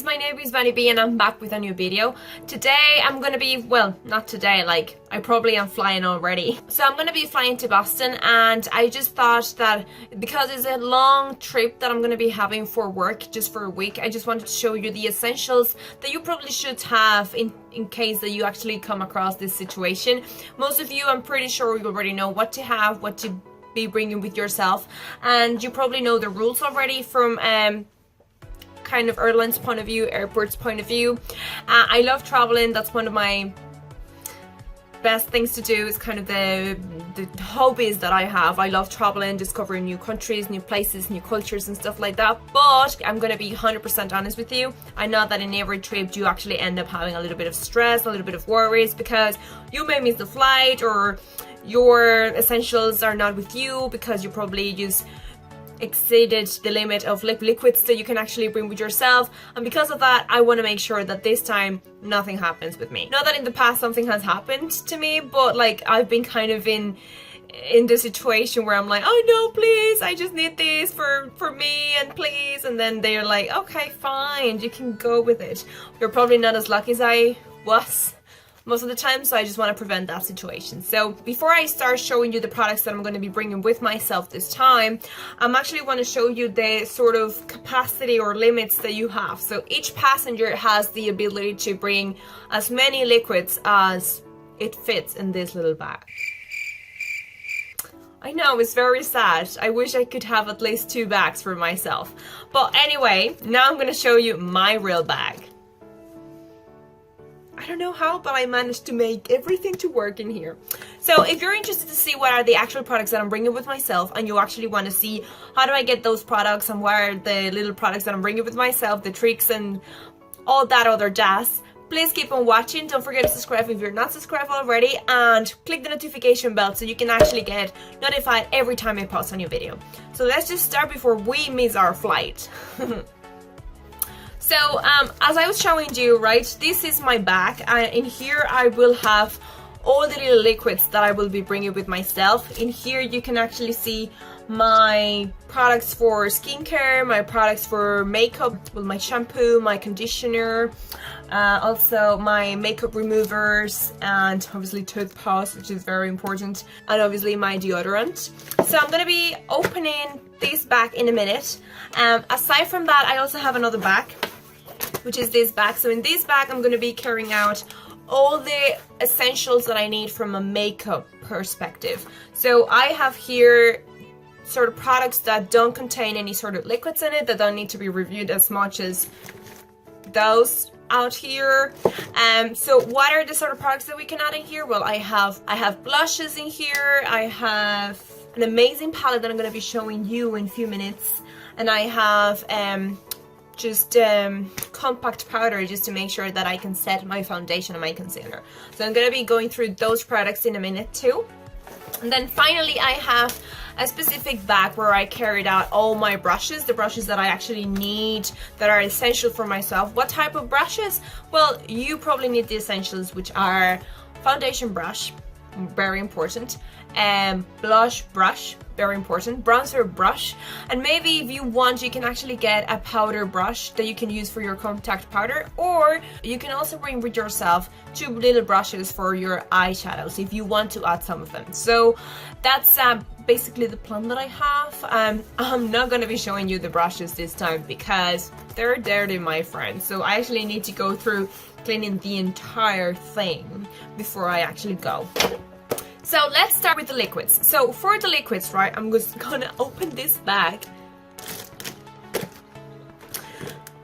my name is Vannybe and I'm back with a new video. Today I'm gonna be, well, not today, like I probably am flying already. So I'm gonna be flying to Boston, and I just thought that because it's a long trip that I'm gonna be having for work, just for a week, I just wanted to show you the essentials that you probably should have in case that you actually come across this situation. Most of you, I'm pretty sure you already know what to have, what to be bringing with yourself, and you probably know the rules already from kind of airlines point of view, airports point of view. I love traveling. That's one of my best things to do. Is kind of the hobbies that I have. I love traveling, discovering new countries, new places, new cultures and stuff like that. But I'm gonna be 100% honest with you. I know that in every trip you actually end up having a little bit of stress, a little bit of worries, because you may miss the flight, or your essentials are not with you because you probably just exceeded the limit of liquids that you can actually bring with yourself. And because of that, I want to make sure that this time nothing happens with me. Not that in the past something has happened to me, but like I've been kind of in the situation where I'm like, oh no, please, I just need this for me, and please, and then they're like, okay, fine, you can go with it. You're probably not as lucky as I was most of the time, so I just want to prevent that situation. So before I start showing you the products that I'm going to be bringing with myself this time, I'm actually want to show you the sort of capacity or limits that you have. So each passenger has the ability to bring as many liquids as it fits in this little bag. I know, it's very sad. I wish I could have at least 2 bags for myself. But anyway, now I'm going to show you my real bag. I don't know how, but I managed to make everything to work in here. So if you're interested to see what are the actual products that I'm bringing with myself, and you actually want to see how do I get those products and what are the little products that I'm bringing with myself, the tricks and all that other jazz, please keep on watching. Don't forget to subscribe if you're not subscribed already, and click the notification bell so you can actually get notified every time I post a new video. So let's just start before we miss our flight. So, as I was showing you, right, this is my bag. In here I will have all the little liquids that I will be bringing with myself. In here you can actually see my products for skincare, my products for makeup, well, my shampoo, my conditioner, also my makeup removers, and obviously toothpaste, which is very important, and obviously my deodorant. So I'm going to be opening this bag in a minute. Aside from that, I also have another bag, which is this bag. So in this bag I'm going to be carrying out all the essentials that I need from a makeup perspective. So I have here sort of products that don't contain any sort of liquids in it, that don't need to be reviewed as much as those out here. So what are the sort of products that we can add in here? Well, I have blushes in here. I have an amazing palette that I'm going to be showing you in a few minutes, and I have just compact powder just to make sure that I can set my foundation and my concealer. So I'm going to be going through those products in a minute too. And then finally I have a specific bag where I carried out all my brushes, the brushes that I actually need, that are essential for myself. What type of brushes? Well, you probably need the essentials, which are foundation brush, very important, blush brush, very important, bronzer brush, and maybe if you want you can actually get a powder brush that you can use for your contact powder, or you can also bring with yourself 2 little brushes for your eyeshadows if you want to add some of them. So that's basically the plan that I have. I'm not going to be showing you the brushes this time because they're dirty, my friend, so I actually need to go through cleaning the entire thing before I actually go. So let's start with the liquids. So for the liquids, right, I'm just gonna open this bag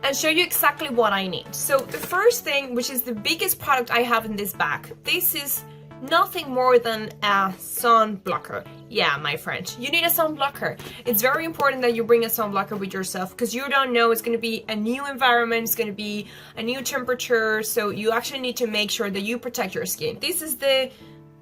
and show you exactly what I need. So the first thing, which is the biggest product I have in this bag, this is nothing more than a sun blocker. Yeah, my friend, you need a sun blocker. It's very important that you bring a sun blocker with yourself, because you don't know, it's going to be a new environment, it's going to be a new temperature, so you actually need to make sure that you protect your skin. This is the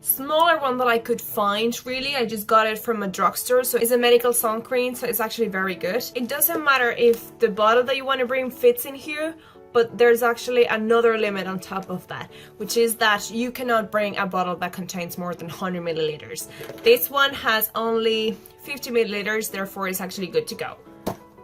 smaller one that I could find, really. I just got it from a drugstore, so it's a medical sun cream, so it's actually very good. It doesn't matter if the bottle that you want to bring fits in here, but there's actually another limit on top of that, which is that you cannot bring a bottle that contains more than 100 milliliters. This one has only 50 milliliters, therefore it's actually good to go.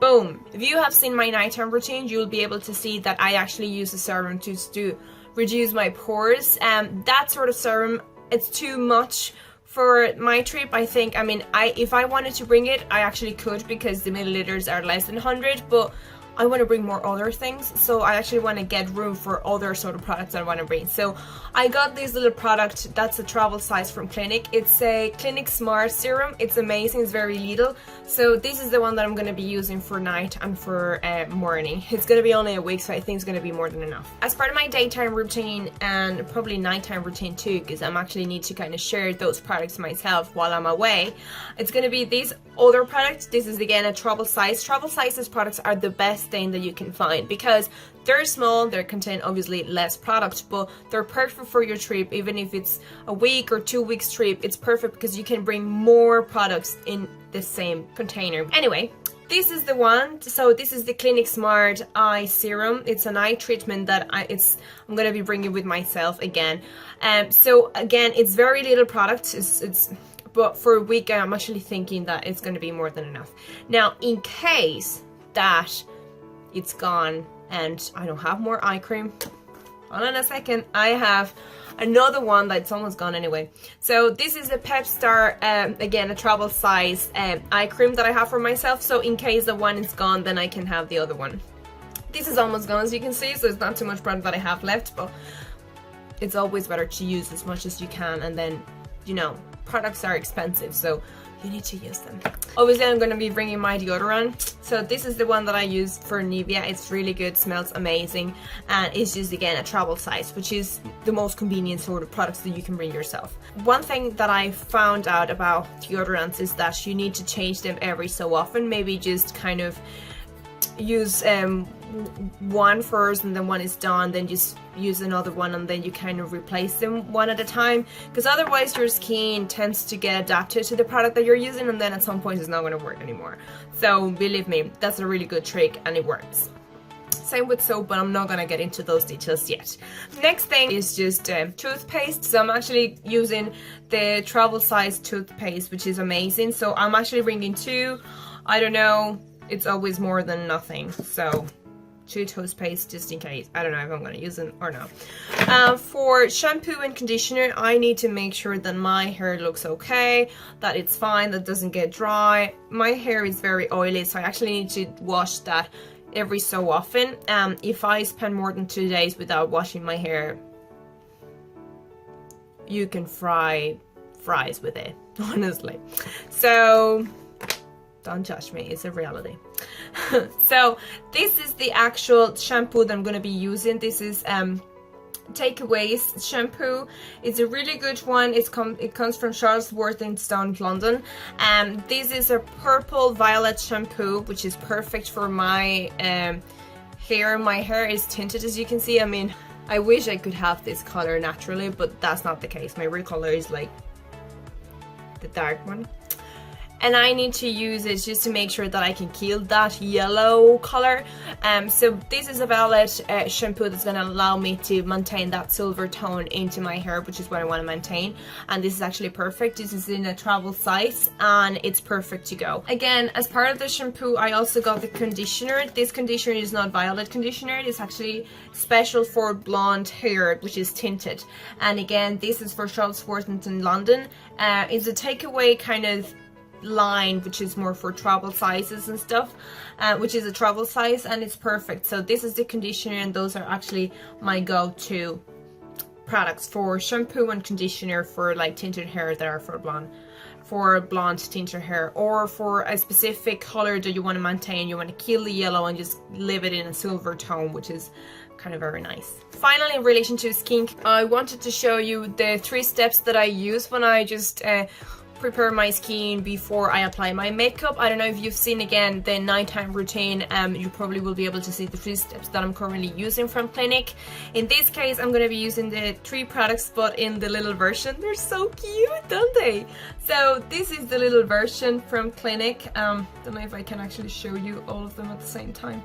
Boom! If you have seen my nighttime routine, you'll be able to see that I actually use a serum to reduce my pores. That sort of serum, it's too much for my trip, I think. I mean, if I wanted to bring it, I actually could, because the milliliters are less than 100, but I want to bring more other things, so I actually want to get room for other sort of products I want to bring. So I got this little product that's a travel size from Clinique. It's a Clinique Smart Serum. It's amazing, it's very little. So this is the one that I'm going to be using for night and for morning. It's going to be only a week, so I think it's going to be more than enough. As part of my daytime routine and probably nighttime routine too, because I'm actually need to kind of share those products myself while I'm away, it's going to be these other products. This is again a travel size. Travel sizes products are the best thing that you can find, because they're small, they contain obviously less product, but they're perfect for your trip. Even if it's a week or 2 weeks trip, it's perfect because you can bring more products in the same container. Anyway, this is the one. So this is the Clinique Smart Eye Serum. It's an eye treatment that I'm gonna be bringing with myself again. So again, it's very little product. But for a week, I'm actually thinking that it's gonna be more than enough. Now, in case that it's gone and I don't have more eye cream, hold on a second, I have another one that's almost gone anyway. So this is the pep-start, again a travel size eye cream that I have for myself, so in case the one is gone, then I can have the other one. This is almost gone, as you can see, so it's not too much product that I have left, but it's always better to use as much as you can, and then, you know, products are expensive, so you need to use them. Obviously, I'm going to be bringing my deodorant. So this is the one that I use for Nivea. It's really good, smells amazing, and it's just again a travel size, which is the most convenient sort of products that you can bring yourself. One thing that I found out about deodorants is that you need to change them every so often. Maybe just kind of use one first, and then one is done, then just use another one, and then you kind of replace them one at a time, because otherwise your skin tends to get adapted to the product that you're using, and then at some point it's not going to work anymore. So believe me, that's a really good trick and it works. Same with soap, but I'm not gonna get into those details yet. Next thing is just toothpaste. So I'm actually using the travel size toothpaste, which is amazing. So I'm actually bringing two. I don't know, it's always more than nothing, so 2 toothpaste just in case. I don't know if I'm gonna use them or not. For shampoo and conditioner, I need to make sure that my hair looks okay, that it's fine, that doesn't get dry. My hair is very oily, so I actually need to wash that every so often. If I spend more than 2 days without washing my hair, you can fry fries with it, honestly. So don't judge me, it's a reality. So this is the actual shampoo that I'm going to be using. This is Takeaways shampoo. It's a really good one. It comes from Charles Worthington, London. This is a purple violet shampoo, which is perfect for my hair. My hair is tinted, as you can see. I mean, I wish I could have this color naturally, but that's not the case. My real color is like the dark one. And I need to use it just to make sure that I can kill that yellow color. So this is a violet shampoo that's going to allow me to maintain that silver tone into my hair, which is what I want to maintain. And this is actually perfect. This is in a travel size and it's perfect to go. Again, as part of the shampoo, I also got the conditioner. This conditioner is not violet conditioner. It's actually special for blonde hair, which is tinted. And again, this is for Charles Worthington, London. It's a takeaway kind of line, which is more for travel sizes and stuff, which is a travel size, and it's perfect. So this is the conditioner, and those are actually my go-to products for shampoo and conditioner for like tinted hair that are for blonde tinted hair, or for a specific color that you want to maintain. You want to kill the yellow and just leave it in a silver tone, which is kind of very nice. Finally, in relation to skin, I wanted to show you the 3 steps that I use when I just prepare my skin before I apply my makeup. I don't know if you've seen again the nighttime routine. You probably will be able to see the 3 steps that I'm currently using from Clinique. In this case, I'm going to be using the 3 products, but in the little version. They're so cute, don't they? So this is the little version from Clinique. Don't know if I can actually show you all of them at the same time.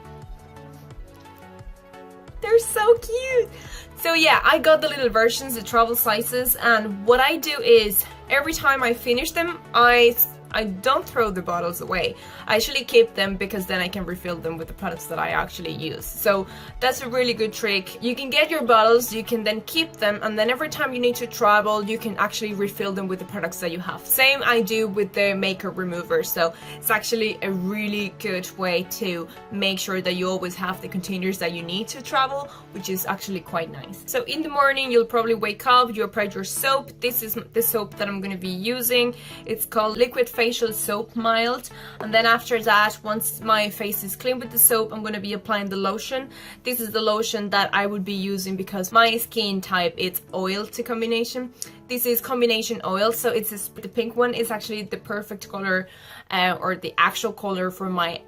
They're so cute. So yeah, I got the little versions, the travel sizes, and what I do is every time I finish them, I I don't throw the bottles away. I actually keep them because then I can refill them with the products that I actually use. So that's a really good trick. You can get your bottles, you can then keep them, and then every time you need to travel, you can actually refill them with the products that you have. Same I do with the makeup remover. So it's actually a really good way to make sure that you always have the containers that you need to travel, which is actually quite nice. So in the morning, you'll probably wake up, you apply your soap. This is the soap that I'm going to be using. It's called Liquid Facial Soap Mild. And then after that, once my face is clean with the soap, I'm going to be applying the lotion. This is the lotion that I would be using because my skin type is oil to combination. This is combination oil, so it's the pink one is actually the perfect color or the actual color for my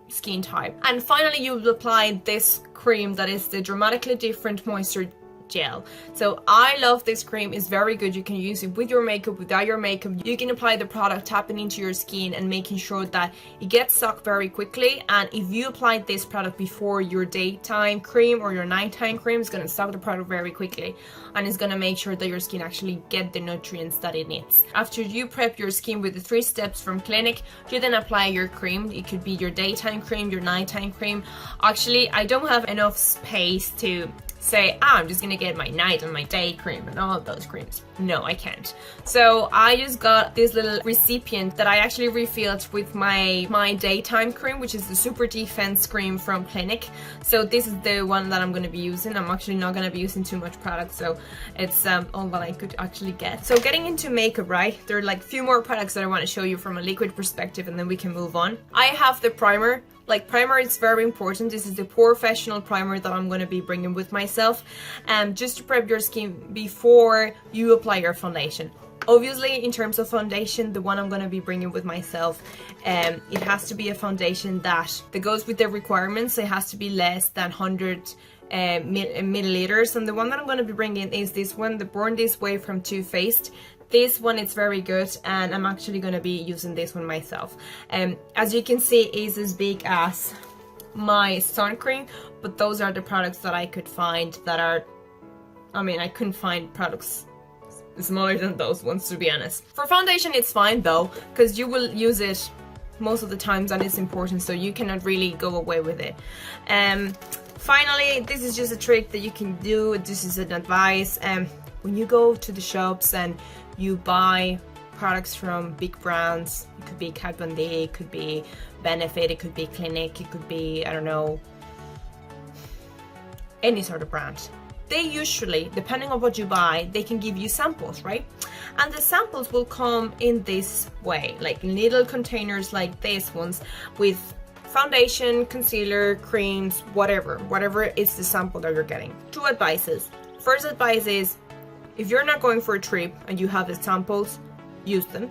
skin type. And finally, you will apply this cream that is the Dramatically Different Moisture Gel. So I love this cream. It's very good. You can use it with your makeup, without your makeup. You can apply the product tapping into your skin and making sure that it gets sucked very quickly. And if you apply this product before your daytime cream or your nighttime cream, it's going to suck the product very quickly, and it's going to make sure that your skin actually get the nutrients that it needs. After you prep your skin with the 3 steps from Clinique, you then apply your cream. It could be your daytime cream, your nighttime cream. Actually, I don't have enough space to say, I'm just gonna get my night and my day cream and all of those creams. No, I can't. So I just got this little recipient that I actually refilled with my daytime cream, which is the Super Defense cream from Clinique. So this is the one that I'm gonna be using. I'm actually not gonna be using too much product, so it's all that I could actually get. So getting into makeup, right? There are like a few more products that I want to show you from a liquid perspective, and then we can move on. I have the primer. Like, primer is very important. This is the professional primer that I'm going to be bringing with myself, just to prep your skin before you apply your foundation. Obviously, in terms of foundation, the one I'm going to be bringing with myself, it has to be a foundation that goes with the requirements. It has to be less than 100 milliliters, and the one that I'm going to be bringing is this one, the Born This Way from Toothpaste. This one is very good, and I'm actually going to be using this one myself. As you can see, it is as big as my sun cream, but those are the products that I could find that are, I mean, I couldn't find products smaller than those ones, to be honest. For foundation, it's fine though, because you will use it most of the times and it's important, so you cannot really go away with it. Finally, this is just a trick that you can do. This is an advice. When you go to the shops and you buy products from big brands, it could be Kat Von D, it could be Benefit, it could be Clinique, it could be, I don't know, any sort of brand. They usually, depending on what you buy, they can give you samples, right? And the samples will come in this way, like little containers like these ones with foundation, concealer, creams, whatever is the sample that you're getting. 2 advices. First advice is, if you're not going for a trip and you have the samples, use them.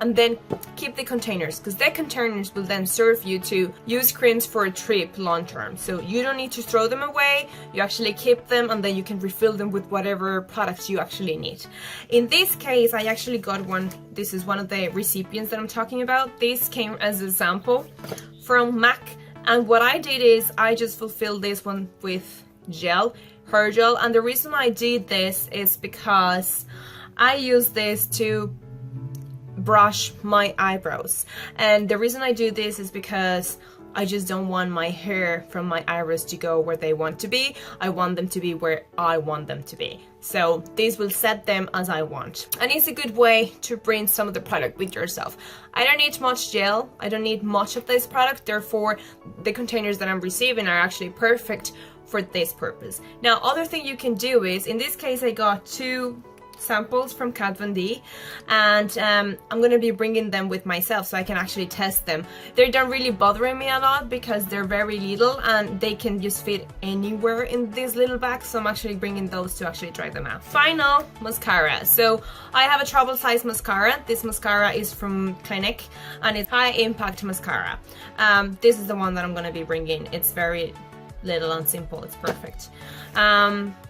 And then keep the containers, because the containers will then serve you to use creams for a trip long term. So you don't need to throw them away, you actually keep them, and then you can refill them with whatever products you actually need. In this case, I actually got one. This is one of the recipients that I'm talking about. This came as a sample from MAC, and what I did is I just fulfilled this one with gel, hair gel, and the reason I did this is because I use this to brush my eyebrows, and the reason I do this is because I just don't want my hair from my eyebrows to go where they want to be. I want them to be where I want them to be. So this will set them as I want. And it's a good way to bring some of the product with yourself. I don't need much gel. I don't need much of this product. Therefore, the containers that I'm receiving are actually perfect for this purpose. Now, other thing you can do is, in this case, I got 2 samples from Kat Von D, and I'm gonna be bringing them with myself so I can actually test them. They don't really bothering me a lot because they're very little and they can just fit anywhere in this little bag, so I'm actually bringing those to actually try them out. Final mascara. So I have a travel size mascara. This mascara is from Clinique and it's high impact mascara. This is the one that I'm gonna be bringing. It's very little and simple. It's perfect.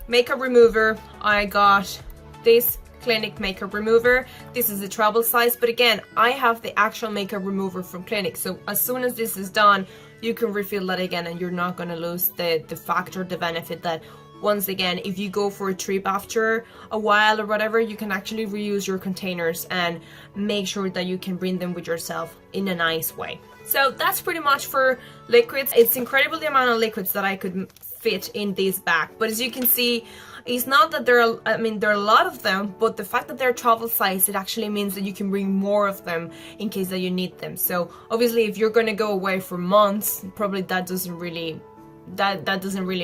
Makeup remover. I got this Clinique makeup remover. This is the travel size, but again, I have the actual makeup remover from Clinique, so as soon as this is done, you can refill that again and you're not going to lose the factor, the benefit that once again, if you go for a trip after a while or whatever, you can actually reuse your containers and make sure that you can bring them with yourself in a nice way. So that's pretty much for liquids. It's incredible the amount of liquids that I could fit in this bag, but as you can see, it's not that there are, I mean, there are a lot of them, but the fact that they're travel size, it actually means that you can bring more of them in case that you need them. So obviously if you're gonna go away for months, probably that doesn't really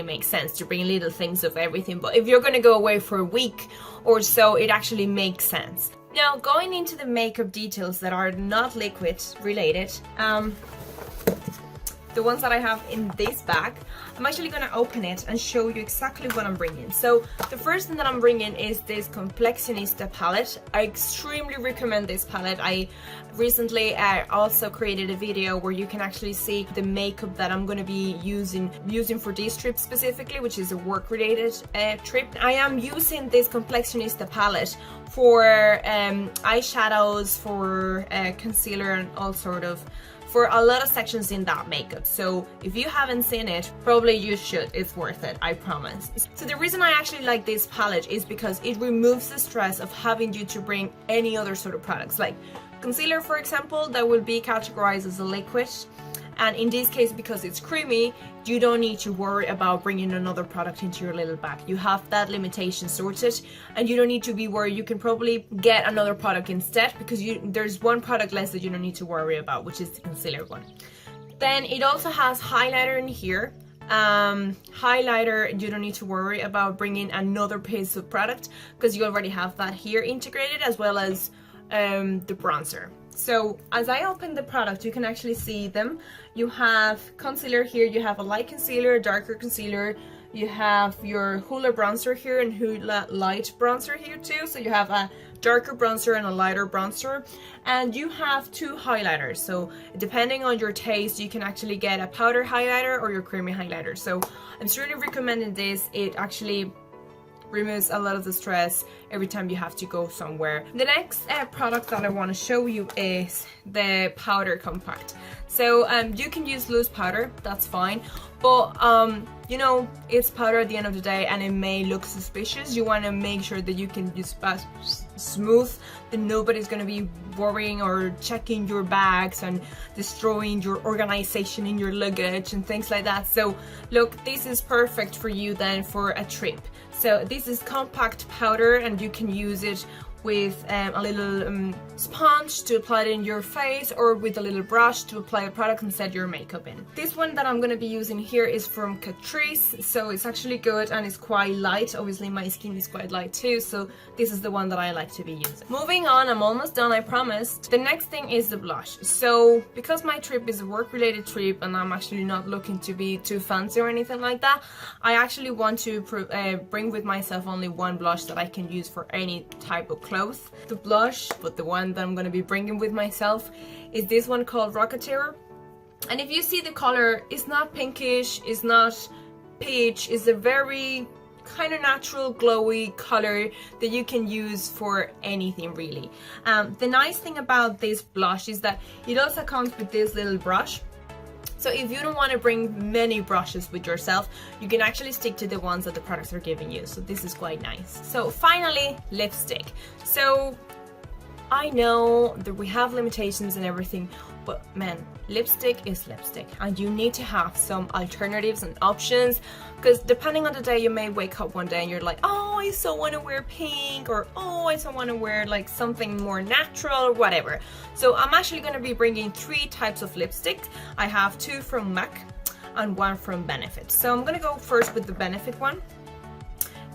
make sense to bring little things of everything. But if you're gonna go away for a week or so, it actually makes sense. Now, going into the makeup details that are not liquid related, the ones that I have in this bag, I'm actually gonna open it and show you exactly what I'm bringing. So the first thing that I'm bringing is this Complexionista palette. I extremely recommend this palette. I recently also created a video where you can actually see the makeup that I'm gonna be using for this trip specifically, which is a work-related trip. I am using this Complexionista palette for eyeshadows, for concealer, and all sort of, for a lot of sections in that makeup. So if you haven't seen it, probably you should. It's worth it, I promise. So the reason I actually like this palette is because it removes the stress of having you to bring any other sort of products. Like concealer, for example, that will be categorized as a liquid. And in this case, because it's creamy, you don't need to worry about bringing another product into your little bag. You have that limitation sorted, and you don't need to be worried. You can probably get another product instead, because there's one product less that you don't need to worry about, which is the concealer one. Then it also has highlighter in here. Highlighter, you don't need to worry about bringing another piece of product, because you already have that here integrated, as well as the bronzer. So as I open the product, you can actually see them. You have concealer here, you have a light concealer, a darker concealer, you have your Hoola bronzer here and Hoola light bronzer here too. So you have a darker bronzer and a lighter bronzer, and you have two highlighters. So depending on your taste, you can actually get a powder highlighter or your creamy highlighter. So I'm certainly recommending this. It actually removes a lot of the stress every time you have to go somewhere. The next product that I want to show you is the powder compact. So you can use loose powder, that's fine, but you know, it's powder at the end of the day and it may look suspicious. You want to make sure that you can use smooth, that nobody's going to be worrying or checking your bags and destroying your organization in your luggage and things like that. So look, this is perfect for you then for a trip. So this is compact powder, and you can use it with a little sponge to apply it in your face, or with a little brush to apply a product and set your makeup in. This one that I'm going to be using here is from Catrice, so it's actually good and it's quite light. Obviously my skin is quite light too, so this is the one that I like to be using. Moving on, I'm almost done, I promised. The next thing is the blush. So because my trip is a work-related trip and I'm actually not looking to be too fancy or anything like that, I actually want to bring with myself only one blush that I can use for any type of clothes. The blush, but the one that I'm going to be bringing with myself is this one called Rocketeer. And if you see the color, it's not pinkish, it's not peach, it's a very kind of natural glowy color that you can use for anything really. The nice thing about this blush is that it also comes with this little brush. So if you don't want to bring many brushes with yourself, you can actually stick to the ones that the products are giving you. So this is quite nice. So finally, lipstick. So I know that we have limitations and everything, but man, lipstick is lipstick, and you need to have some alternatives and options, because depending on the day, you may wake up one day and you're like, oh, I so want to wear pink, or oh, I so want to wear like something more natural or whatever. So I'm actually going to be bringing 3 types of lipstick. I have 2 from MAC and 1 from Benefit. So I'm going to go first with the Benefit one.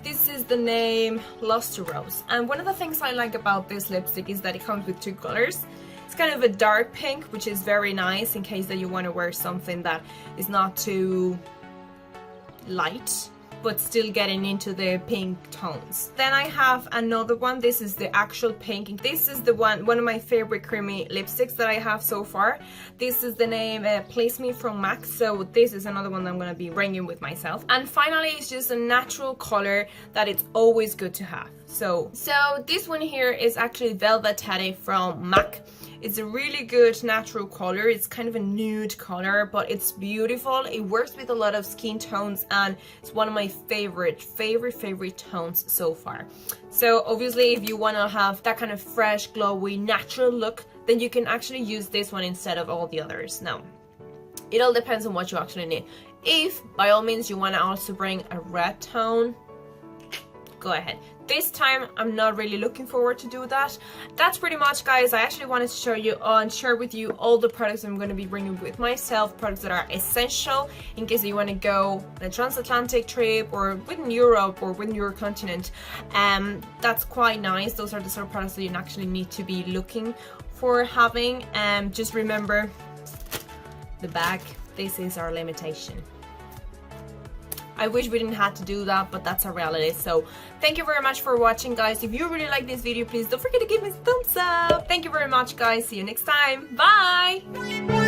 This is the name Luster Rose, and one of the things I like about this lipstick is that it comes with 2 colors. It's kind of a dark pink, which is very nice in case that you want to wear something that is not too light, but still getting into the pink tones. Then I have another one. This is the actual pink. This is the one of my favorite creamy lipsticks that I have so far. This is the name Please Me from MAC. So this is another one that I'm going to be bringing with myself. And finally, it's just a natural color that it's always good to have. So this one here is actually Velvet Teddy from MAC. It's a really good natural color. It's kind of a nude color, but it's beautiful. It works with a lot of skin tones, and it's one of my favorite tones so far. So obviously, if you want to have that kind of fresh, glowy, natural look, then you can actually use this one instead of all the others. Now, it all depends on what you actually need. If, by all means, you want to also bring a red tone, go ahead. This time I'm not really looking forward to do that. That's pretty much, guys. I actually wanted to show you and share with you all the products I'm going to be bringing with myself, products that are essential in case you want to go on a transatlantic trip or within Europe or within your continent. That's quite nice. Those are the sort of products that you actually need to be looking for having. Just remember the bag. This is our limitation. I wish we didn't have to do that, but that's our reality. So thank you very much for watching, guys. If you really like this video, please don't forget to give me a thumbs up. Thank you very much, guys. See you next time. Bye.